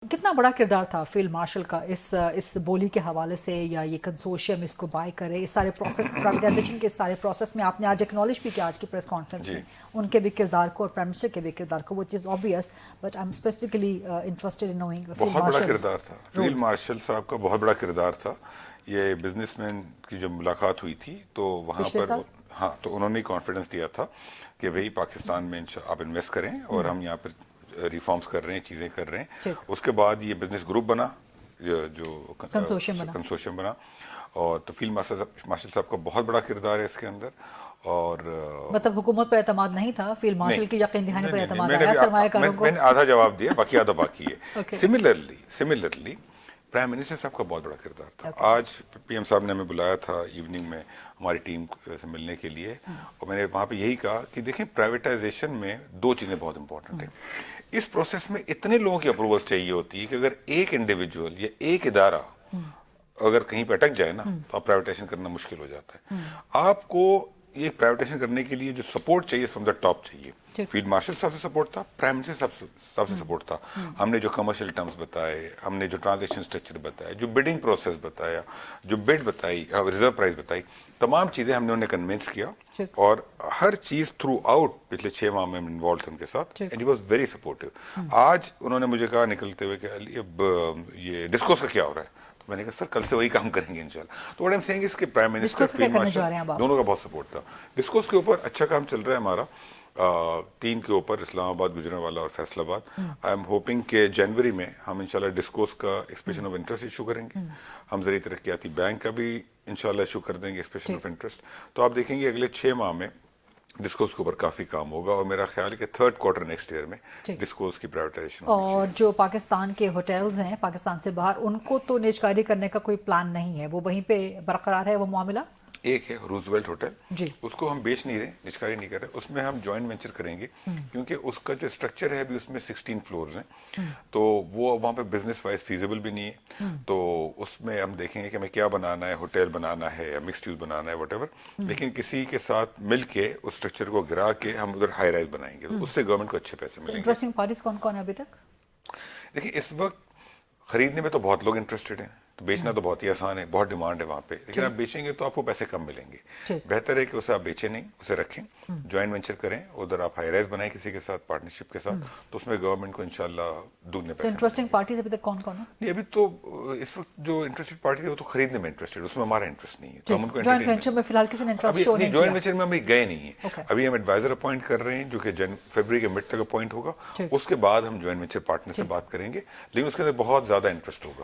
کتنا بڑا کردار تھا فیلڈ مارشل کا اس بولی کے حوالے سے، یا یہ کنسورشیم اس کو بائی کرے، اس سارے پروسیس پرائیویٹائزیشن کے سارے پروسیس میں آپ نے آج ایکنالج بھی کیا آج کی پریس کانفرنس میں ان کے بھی کردار کو اور پرائم منسٹر کے بھی کردار کو، وہ چیز obvious, but I am specifically interested in knowing بہت بڑا کردار تھا فیلڈ مارشل صاحب کا، بہت بڑا کردار تھا. یہ بزنس مین کی جو ملاقات ہوئی تھی تو وہاں پر ہاں تو انہوں نے کانفیڈنس دیا تھا کہ بھئی پاکستان میں آپ انویسٹ کریں اور ہم یہاں پر ریفارمز کر رہے ہیں، چیزیں کر رہے ہیں. اس کے بعد یہ بزنس گروپ بنا جو کنسورشیم بنا، اور تو فیلڈ مارشل صاحب کا بہت بڑا کردار ہے اس کے اندر. اور مطلب حکومت پر اعتماد نہیں تھا، فیلڈ مارشل کی یقین دہانی پر اعتماد آیا سرمایہ کاروں کو. میں نے آدھا جواب دیا، باقی آدھا باقی ہے. سملرلی پرائم منسٹر صاحب کا بہت بڑا کردار تھا. آج پی ایم صاحب نے ہمیں بلایا تھا ایوننگ میں ہماری ٹیم سے ملنے کے لیے، اور میں نے وہاں پہ یہی کہا کہ دیکھیں پرائیویٹائزیشن میں دو چیزیں بہت امپورٹنٹ ہیں. اس پروسیس میں اتنے لوگوں کی اپروولس چاہیے ہوتی ہے کہ اگر ایک انڈیویجول یا ایک ادارہ اگر کہیں پہ اٹک جائے نا تو آپ پرائیویٹائزیشن کرنا مشکل ہو جاتا ہے. آپ کو یہ پرائیویٹائزیشن کرنے کے لیے جو سپورٹ چاہیے فرام دا ٹاپ چاہیے. فیلڈ مارشل صاحب سے سپورٹ تھا، پرائم منسٹر صاحب سے سپورٹ تھا. ہم نے جو کمرشل ٹرمز بتائے، ہم نے جو ٹرانزیکشن اسٹرکچر بتایا، جو بڈنگ پروسیس بتایا، جو بڈ بتائی، ریزرو پرائز بتائی، تمام چیزیں ہم نے انہیں کنونس کیا. اور ہر چیز تھرو آؤٹ پچھلے 6 ماہ میں انوالو تھے ان کے ساتھ، and he was very supportive. آج انہوں نے مجھے کہا نکلتے ہوئے کہ علی اب یہ ڈسکوس کا کیا ہو رہا ہے؟ میں نے کہا سر کل سے وہی کام کریں گے انشاءاللہ. تو وٹ آئی ایم سیئنگ اس کے پرائم منسٹر فیلڈ مارشل دونوں کا بہت سپورٹ تھا. ڈسکوس کے اوپر اچھا کام چل رہا ہے ہمارا، 3 کے اوپر اسلام آباد، گجرانوالہ اور فیصل آباد. آئی ایم ہوپنگ کہ جنوری میں ہم انشاءاللہ ڈسکوس کا ایکسپریشن آف انٹرسٹ ایشو کریں گے. ہم زرعی ترقیاتی بینک کا بھی انشاءاللہ ایشو کر دیں گے ایکسپریشن آف انٹرسٹ. تو آپ دیکھیں گے اگلے 6 ماہ میں ڈسکوس کے اوپر کافی کام ہوگا، اور میرا خیال ہے کہ 3rd کوارٹر نیکسٹ ایئر میں ڈسکوس کی پرائیویٹائزیشن ہونی چاہیے. اور جو پاکستان کے ہوٹلز ہیں پاکستان سے باہر، ان کو تو نیجکاری کرنے کا کوئی پلان نہیں ہے، وہ وہیں پہ برقرار ہے وہ معاملہ. ایک ہے روزویلٹ ہوٹل، اس کو ہم بیچ نہیں رہے، نجکاری نہیں کر رہے، اس میں ہم جوائنٹ وینچر کریں گے کیونکہ اس کا جو اسٹرکچر ہے ابھی اس میں 16 فلورز ہیں، تو وہ وہاں پہ بزنس وائز فیزیبل بھی نہیں ہے. تو اس میں ہم دیکھیں گے کہ ہمیں کیا بنانا ہے، ہوٹل بنانا ہے یا مکسڈ یوز بنانا ہے وٹ ایور، لیکن کسی کے ساتھ مل کے اس اسٹرکچر کو گرا کے ہم ادھر ہائی رائز بنائیں گے، تو اس سے گورنمنٹ کو اچھے پیسے ملیں گے. انٹرسٹنگ پارٹیز کون کون ہے ابھی تک؟ دیکھیں اس وقت خریدنے میں تو بہت لوگ انٹرسٹڈ ہیں، تو بیچنا تو بہت ہی آسان ہے، بہت ڈیمانڈ ہے وہاں پہ، لیکن آپ بیچیں گے تو آپ کو پیسے کم ملیں گے. بہتر ہے کہ اسے آپ بیچیں نہیں، اسے رکھیں، جوائنٹ وینچر کریں، ادھر آپ ہائی رائز بنائیں کسی کے ساتھ پارٹنرشپ کے ساتھ، تو اس میں گورنمنٹ کو انشاءاللہ دگنے پیسے. انٹرسٹنگ پارٹیز ابھی تک کون کون ہے؟ نہیں ابھی تو اس وقت جو انٹرسٹڈ پارٹی ہے وہ تو خریدنے میں انٹرسٹڈ، اس میں ہمارا انٹرسٹ نہیں ہے. تو ہم ان کو جوائنٹ وینچر میں فی الحال کسی نے انٹرسٹ شو نہیں کیا. جوائنٹ وینچر میں ہم گئے نہیں ہیں، ابھی ہم ایڈوائزر اپوائنٹ کر رہے ہیں جو کہ فیبرری کے مڈ تک اپوائنٹ ہوگا. اس کے بعد ہم جوائنٹ وینچر پارٹنر سے بات کریں گے، لیکن اس کے اندر بہت زیادہ انٹرسٹ ہوگا.